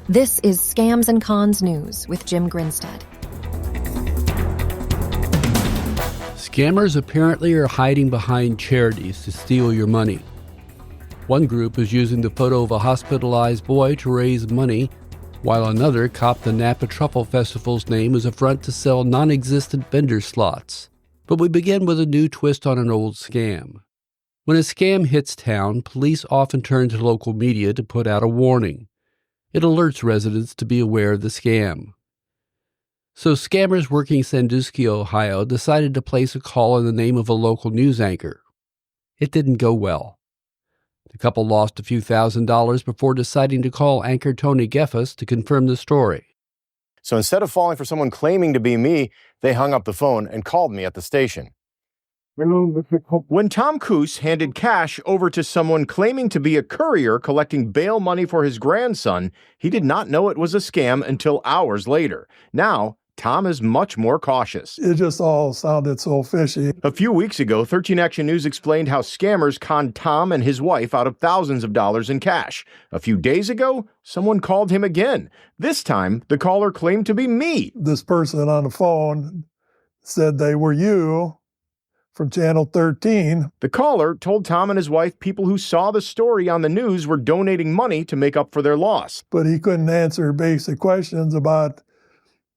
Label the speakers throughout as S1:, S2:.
S1: This is Scams and Cons News with Jim Grinstead.
S2: Scammers apparently are hiding behind charities to steal your money. One group is using the photo of a hospitalized boy to raise money, while another copped the Napa Truffle Festival's name as a front to sell non-existent vendor slots. But we begin with a new twist on an old scam. When a scam hits town, police often turn to local media to put out a warning. It alerts residents to be aware of the scam. So scammers working Sandusky, Ohio, decided to place a call in the name of a local news anchor. It didn't go well. The couple lost a few $1,000s before deciding to call anchor Tony Geffes to confirm the story.
S3: So instead of falling for someone claiming to be me, they hung up the phone and called me at the station. When Tom Coos handed cash over to someone claiming to be a courier collecting bail money for his grandson, he did not know it was a scam until hours later. Now, Tom is much more cautious.
S4: It just all sounded so fishy.
S3: A few weeks ago, 13 Action News explained how scammers conned Tom and his wife out of thousands of dollars in cash. A few days ago, someone called him again. This time, the caller claimed to be me.
S4: This person on the phone said they were you from Channel 13.
S3: The caller told Tom and his wife people who saw the story on the news were donating money to make up for their loss.
S4: But he couldn't answer basic questions about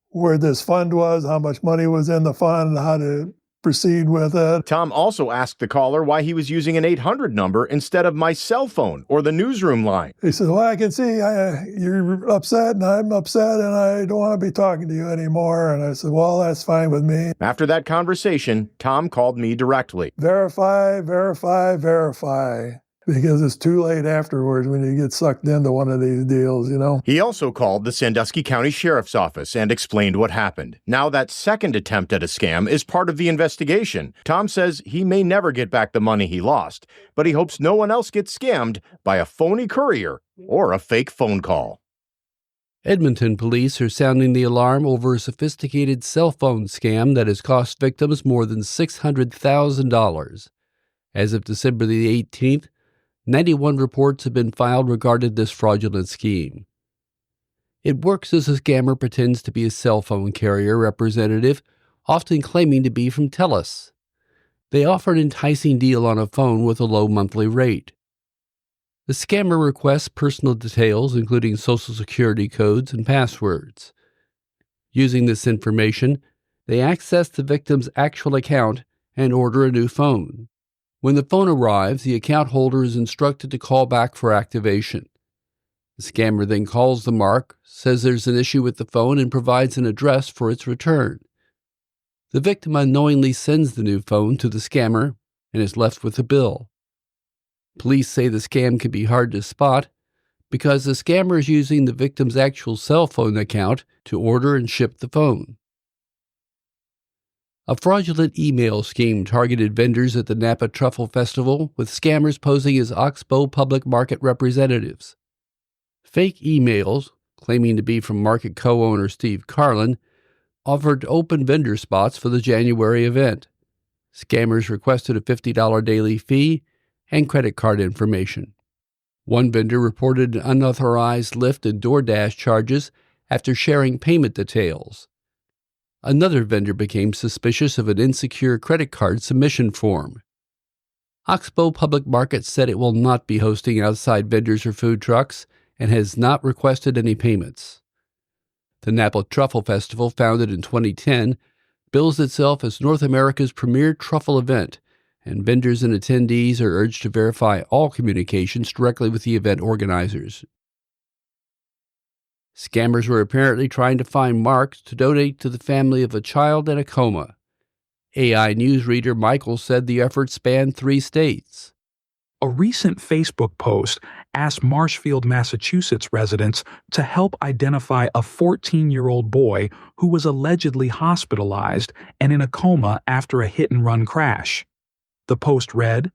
S4: where this fund was, how much money was in the fund, how to proceed with it.
S3: Tom also asked the caller why he was using an 800 number instead of my cell phone or the newsroom line.
S4: He said, well, I can see you're upset and I'm upset and I don't want to be talking to you anymore. And I said, well, that's fine with me.
S3: After that conversation, Tom called me directly.
S4: Verify, verify, verify. Because it's too late afterwards when you get sucked into one of these deals, you know.
S3: He also called the Sandusky County Sheriff's Office and explained what happened. Now that second attempt at a scam is part of the investigation. Tom says he may never get back the money he lost, but he hopes no one else gets scammed by a phony courier or a fake phone call.
S2: Edmonton police are sounding the alarm over a sophisticated cell phone scam that has cost victims more than $600,000. As of December the 18th, 91 reports have been filed regarding this fraudulent scheme. It works as a scammer pretends to be a cell phone carrier representative, often claiming to be from TELUS. They offer an enticing deal on a phone with a low monthly rate. The scammer requests personal details, including social security codes and passwords. Using this information, they access the victim's actual account and order a new phone. When the phone arrives, the account holder is instructed to call back for activation. The scammer then calls the mark, says there's an issue with the phone, and provides an address for its return. The victim unknowingly sends the new phone to the scammer and is left with a bill. Police say the scam can be hard to spot because the scammer is using the victim's actual cell phone account to order and ship the phone. A fraudulent email scheme targeted vendors at the Napa Truffle Festival, with scammers posing as Oxbow Public Market representatives. Fake emails, claiming to be from market co-owner Steve Carlin, offered open vendor spots for the January event. Scammers requested a $50 daily fee and credit card information. One vendor reported unauthorized Lyft and DoorDash charges after sharing payment details. Another vendor became suspicious of an insecure credit card submission form. Oxbow Public Market said it will not be hosting outside vendors or food trucks and has not requested any payments. The Napa Truffle Festival, founded in 2010, bills itself as North America's premier truffle event, and vendors and attendees are urged to verify all communications directly with the event organizers. Scammers were apparently trying to find Mark to donate to the family of a child in a coma. AI newsreader Michael said the effort spanned 3 states.
S5: A recent Facebook post asked Marshfield, Massachusetts residents to help identify a 14-year-old boy who was allegedly hospitalized and in a coma after a hit-and-run crash. The post read,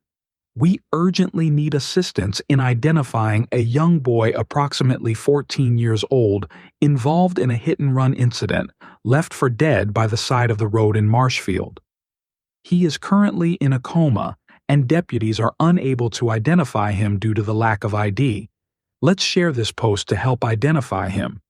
S5: "We urgently need assistance in identifying a young boy approximately 14 years old involved in a hit-and-run incident left for dead by the side of the road in Marshfield. He is currently in a coma, and deputies are unable to identify him due to the lack of ID. Let's share this post to help identify him.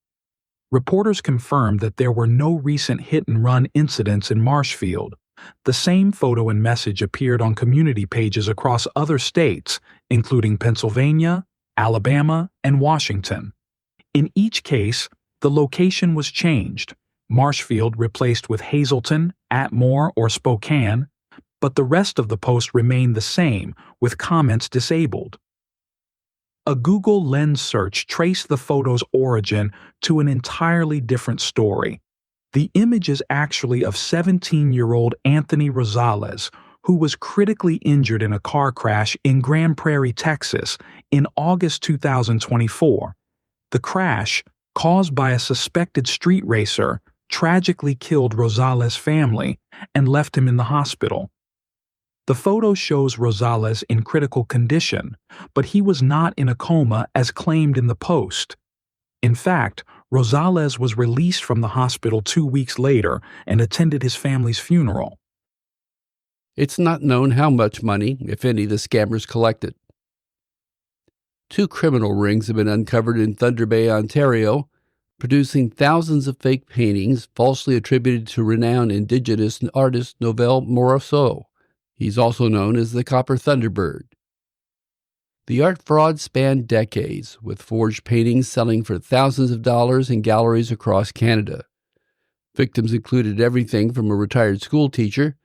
S5: Reporters confirmed that there were no recent hit-and-run incidents in Marshfield. The same photo and message appeared on community pages across other states, including Pennsylvania, Alabama, and Washington. In each case, the location was changed. Marshfield replaced with Hazleton, Atmore, or Spokane, but the rest of the post remained the same, with comments disabled. A Google Lens search traced the photo's origin to an entirely different story. The image is actually of 17-year-old Anthony Rosales, who was critically injured in a car crash in Grand Prairie, Texas, in August 2024. The crash, caused by a suspected street racer, tragically killed Rosales' family and left him in the hospital. The photo shows Rosales in critical condition, but he was not in a coma as claimed in the post. In fact, Rosales was released from the hospital 2 weeks later and attended his family's funeral.
S2: It's not known how much money, if any, the scammers collected. 2 criminal rings have been uncovered in Thunder Bay, Ontario, producing thousands of fake paintings falsely attributed to renowned Indigenous artist Novel Morisseau. He's also known as the Copper Thunderbird. The art fraud spanned decades, with forged paintings selling for thousands of dollars in galleries across Canada. Victims included everything from a retired school teacher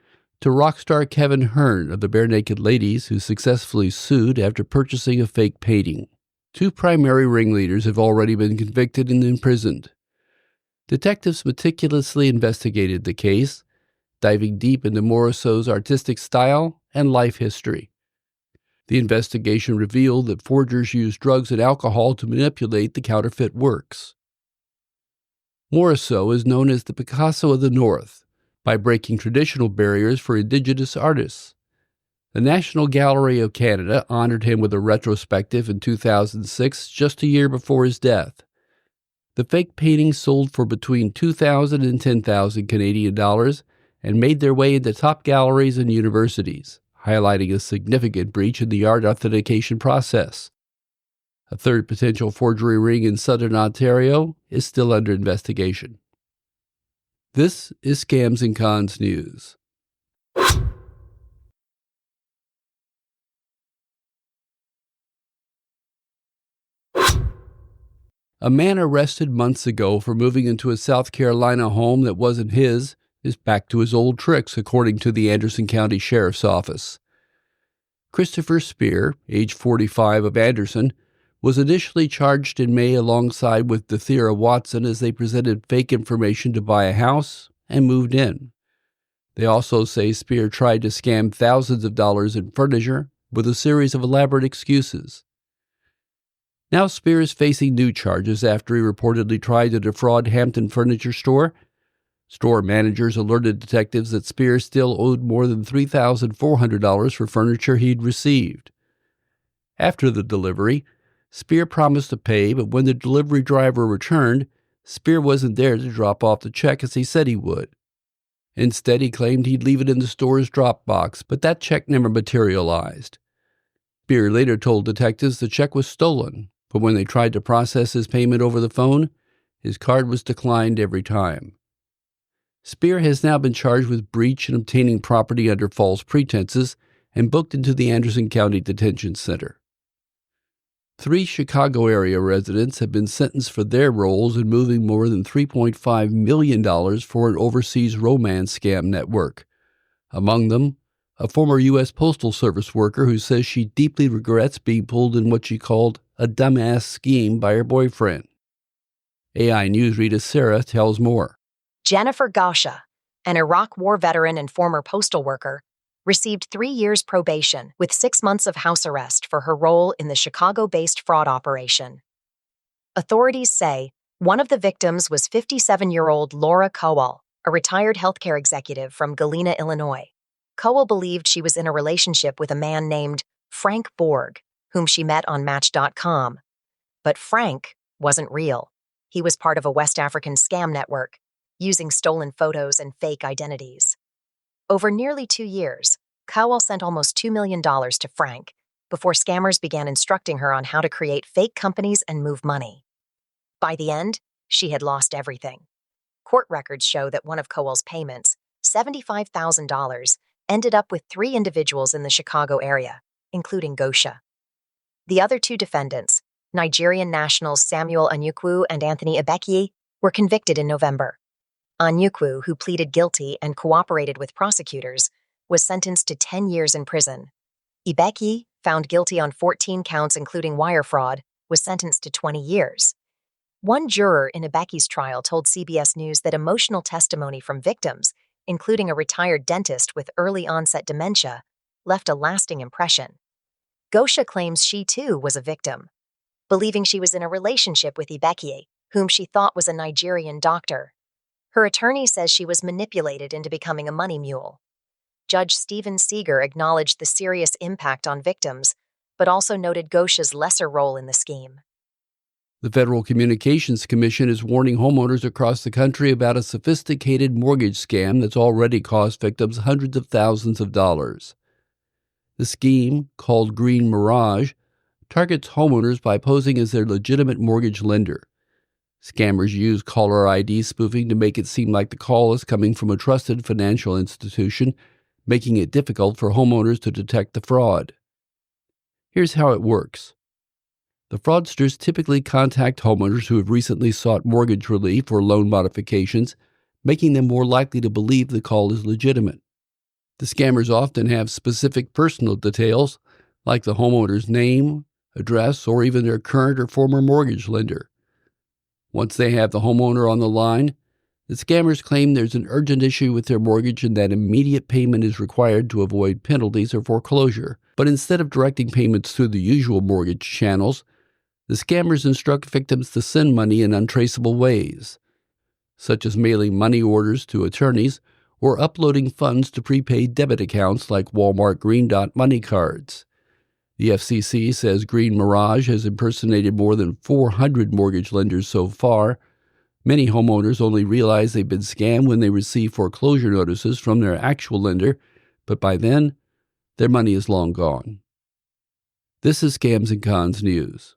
S2: to rock star Kevin Hearn of the Bare Naked Ladies, who successfully sued after purchasing a fake painting. 2 primary ringleaders have already been convicted and imprisoned. Detectives meticulously investigated the case, diving deep into Morisseau's artistic style and life history. The investigation revealed that forgers used drugs and alcohol to manipulate the counterfeit works. Morisseau is known as the Picasso of the North by breaking traditional barriers for Indigenous artists. The National Gallery of Canada honored him with a retrospective in 2006, just a year before his death. The fake paintings sold for between $2,000 and $10,000 Canadian dollars and made their way into top galleries and universities, highlighting a significant breach in the art authentication process. A third potential forgery ring in southern Ontario is still under investigation. This is Scams and Cons News. A man arrested months ago for moving into a South Carolina home that wasn't his is back to his old tricks, according to the Anderson County Sheriff's Office. Christopher Spear, age 45 of Anderson, was initially charged in May alongside with Dethera Watson as they presented fake information to buy a house and moved in. They also say Spear tried to scam thousands of dollars in furniture with a series of elaborate excuses. Now Spear is facing new charges after he reportedly tried to defraud Hampton Furniture Store. Store managers alerted detectives that Spear still owed more than $3,400 for furniture he'd received. After the delivery, Spear promised to pay, but when the delivery driver returned, Spear wasn't there to drop off the check as he said he would. Instead, he claimed he'd leave it in the store's drop box, but that check never materialized. Spear later told detectives the check was stolen, but when they tried to process his payment over the phone, his card was declined every time. Spear has now been charged with breach and obtaining property under false pretenses and booked into the Anderson County Detention Center. 3 Chicago area residents have been sentenced for their roles in moving more than $3.5 million for an overseas romance scam network. Among them, a former U.S. Postal Service worker who says she deeply regrets being pulled in what she called a dumbass scheme by her boyfriend. AI News reader Sarah tells more.
S6: Jennifer Gasha, an Iraq War veteran and former postal worker, received 3 years probation with 6 months of house arrest for her role in the Chicago-based fraud operation. Authorities say one of the victims was 57-year-old Laura Cowell, a retired healthcare executive from Galena, Illinois. Cowell believed she was in a relationship with a man named Frank Borg, whom she met on Match.com. But Frank wasn't real. He was part of a West African scam network, using stolen photos and fake identities. Over nearly 2 years, Cowell sent almost $2 million to Frank, before scammers began instructing her on how to create fake companies and move money. By the end, she had lost everything. Court records show that one of Kowal's payments, $75,000, ended up with 3 individuals in the Chicago area, including Gosha. The other 2 defendants, Nigerian nationals Samuel Onyekwu and Anthony Ibekwe, were convicted in November. Onyekwu, who pleaded guilty and cooperated with prosecutors, was sentenced to 10 years in prison. Ibekwe, found guilty on 14 counts including wire fraud, was sentenced to 20 years. One juror in Ibekwe's trial told CBS News that emotional testimony from victims, including a retired dentist with early-onset dementia, left a lasting impression. Gosha claims she, too, was a victim, believing she was in a relationship with Ibekwe, whom she thought was a Nigerian doctor. Her attorney says she was manipulated into becoming a money mule. Judge Stephen Seeger acknowledged the serious impact on victims, but also noted Gosha's lesser role in the scheme.
S2: The Federal Communications Commission is warning homeowners across the country about a sophisticated mortgage scam that's already cost victims hundreds of thousands of dollars. The scheme, called Green Mirage, targets homeowners by posing as their legitimate mortgage lender. Scammers use caller ID spoofing to make it seem like the call is coming from a trusted financial institution, making it difficult for homeowners to detect the fraud. Here's how it works. The fraudsters typically contact homeowners who have recently sought mortgage relief or loan modifications, making them more likely to believe the call is legitimate. The scammers often have specific personal details, like the homeowner's name, address, or even their current or former mortgage lender. Once they have the homeowner on the line, the scammers claim there's an urgent issue with their mortgage and that immediate payment is required to avoid penalties or foreclosure. But instead of directing payments through the usual mortgage channels, the scammers instruct victims to send money in untraceable ways, such as mailing money orders to attorneys or uploading funds to prepaid debit accounts like Walmart Green Dot Money cards. The FCC says Green Mirage has impersonated more than 400 mortgage lenders so far. Many homeowners only realize they've been scammed when they receive foreclosure notices from their actual lender, but by then, their money is long gone. This is Scams and Cons News.